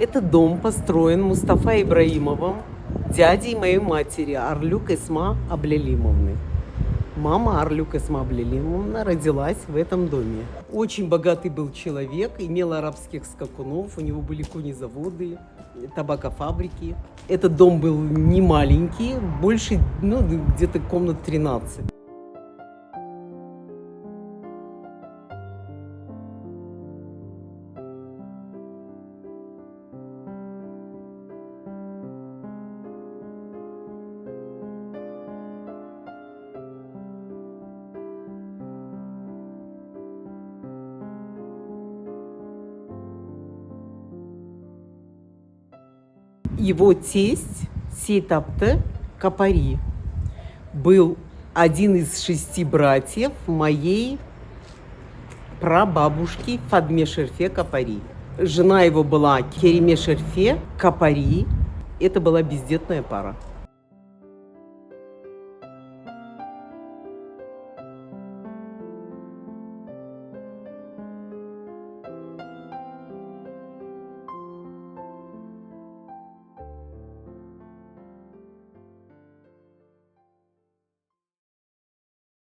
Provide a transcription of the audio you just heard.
Этот дом построен Мустафа Ибраимовым, дядей моей матери Арлюк Эсма Аблелимовны. Мама Арлюк Эсма Аблелимовна родилась в этом доме. Очень богатый был человек, имел арабских скакунов, у него были конезаводы, табакофабрики. Этот дом был не маленький, больше, где-то комнат 13. Его тесть Сейтапте Капари был один из 6 братьев моей прабабушки Фадме Шерфе Капари. Жена его была Кериме Шерфе Капари. Это была бездетная пара.